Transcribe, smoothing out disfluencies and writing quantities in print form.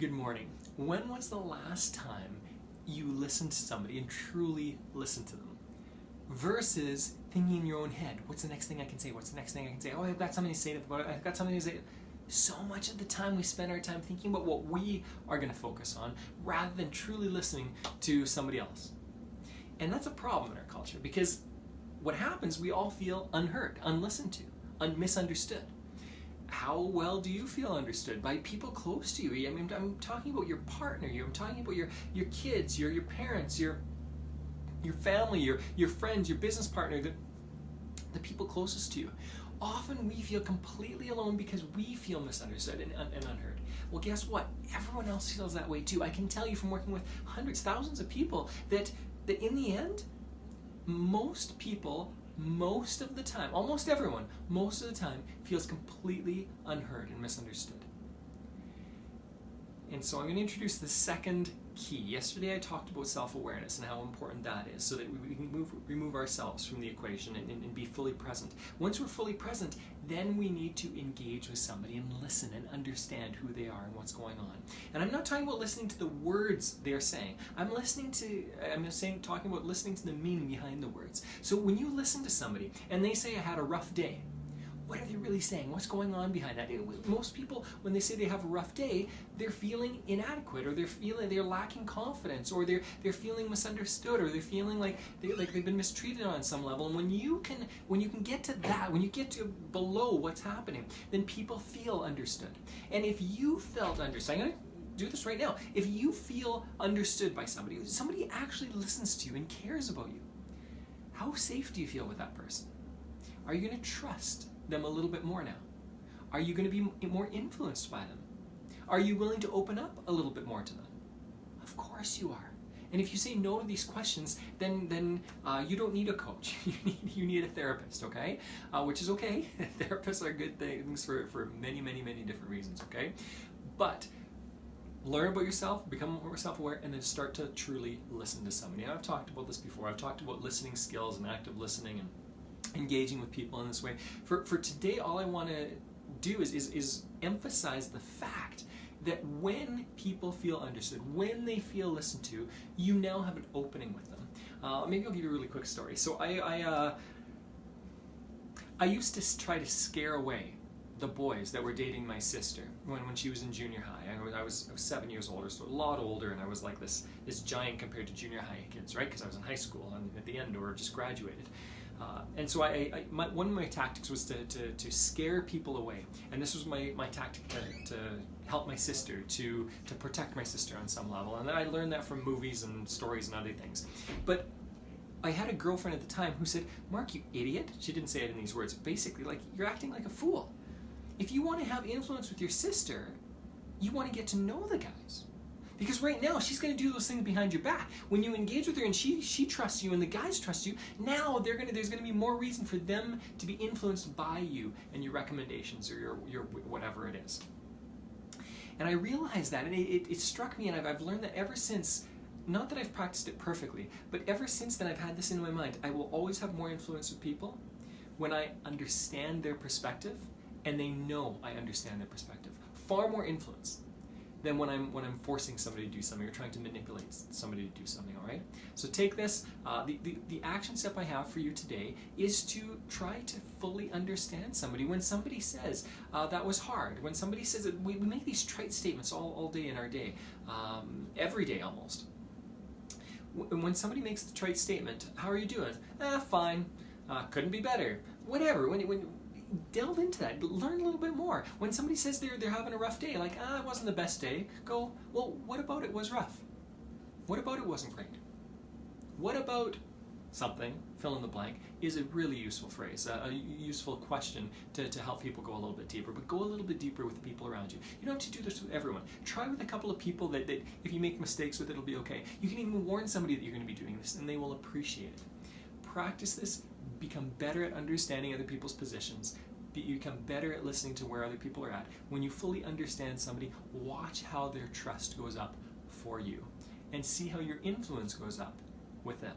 Good morning. When was the last time you listened to somebody and truly listened to them? Versus thinking in your own head, what's the next thing I can say? What's the next thing I can say? Oh, I've got something to say about it. I've got something to say. So much of the time we spend our time thinking about what we are going to focus on rather than truly listening to somebody else. And that's a problem in our culture because what happens, we all feel unheard, unlistened to, misunderstood. How well do you feel understood by people close to you? I mean, I'm talking about your partner. I'm talking about your kids, your parents, your family, your friends, your business partner, the people closest to you. Often we feel completely alone because we feel misunderstood and unheard. Well, guess what? Everyone else feels that way too. I can tell you from working with hundreds, thousands of people that in the end, most people, most of the time, almost everyone, most of the time feels completely unheard and misunderstood. And so I'm going to introduce the second key. Yesterday I talked about self-awareness and how important that is so that we can remove ourselves from the equation and be fully present. Once we're fully present, then we need to engage with somebody and listen and understand who they are and what's going on. And I'm not talking about listening to the words they're saying. I'm talking about listening to the meaning behind the words. So when you listen to somebody and they say, I had a rough day, what are they really saying? What's going on behind that? Most people, when they say they have a rough day, they're feeling inadequate, or they're lacking confidence, or they're feeling misunderstood, or they're feeling like they've been mistreated on some level. And when you can get to that, when you get to below what's happening, then people feel understood. And if you felt understood, I'm going to do this right now. If you feel understood by somebody actually listens to you and cares about you, how safe do you feel with that person? Are you going to trust them a little bit more now? Are you going to be more influenced by them? Are you willing to open up a little bit more to them? Of course you are. And if you say no to these questions, then you don't need a coach. You need a therapist, okay? Which is okay. Therapists are good things for many, many, many different reasons, okay? But learn about yourself, become more self-aware, and then start to truly listen to somebody. And I've talked about this before. I've talked about listening skills and active listening and engaging with people in this way. For today, all I want to do is emphasize the fact that when people feel understood, when they feel listened to, you now have an opening with them. Maybe I'll give you a really quick story. So I used to try to scare away the boys that were dating my sister when she was in junior high. I was 7 years older, so a lot older, and I was like this giant compared to junior high kids, right? Because I was in high school and at the end or just graduated. And so one of my tactics was to scare people away. And this was my tactic to help my sister, to protect my sister on some level. And then I learned that from movies and stories and other things. But I had a girlfriend at the time who said, Mark, you idiot. She didn't say it in these words. Basically, like, you're acting like a fool. If you want to have influence with your sister, you want to get to know the guys. Because right now, she's going to do those things behind your back. When you engage with her and she trusts you and the guys trust you, now there's going to be more reason for them to be influenced by you and your recommendations or your whatever it is. And I realized that, and it struck me, and I've learned that ever since. Not that I've practiced it perfectly, but ever since then I've had this in my mind. I will always have more influence with people when I understand their perspective and they know I understand their perspective. Far more influence than when I'm forcing somebody to do something or trying to manipulate somebody to do something, all right? So take this, the action step I have for you today is to try to fully understand somebody. When somebody says, that was hard, when somebody says that we make these trite statements all day in our day, every day almost. When somebody makes the trite statement, how are you doing? Fine, couldn't be better, whatever. When delve into that, learn a little bit more. When somebody says they're having a rough day, like, it wasn't the best day, go, well, what about it was rough? What about it wasn't great? What about something, fill in the blank, is a really useful phrase, a useful question to help people go a little bit deeper, but go a little bit deeper with the people around you. You don't have to do this with everyone. Try with a couple of people that if you make mistakes with, it'll be okay. You can even warn somebody that you're going to be doing this, and they will appreciate it. Practice this. Become better at understanding other people's positions. You become better at listening to where other people are at. When you fully understand somebody, watch how their trust goes up for you and see how your influence goes up with them.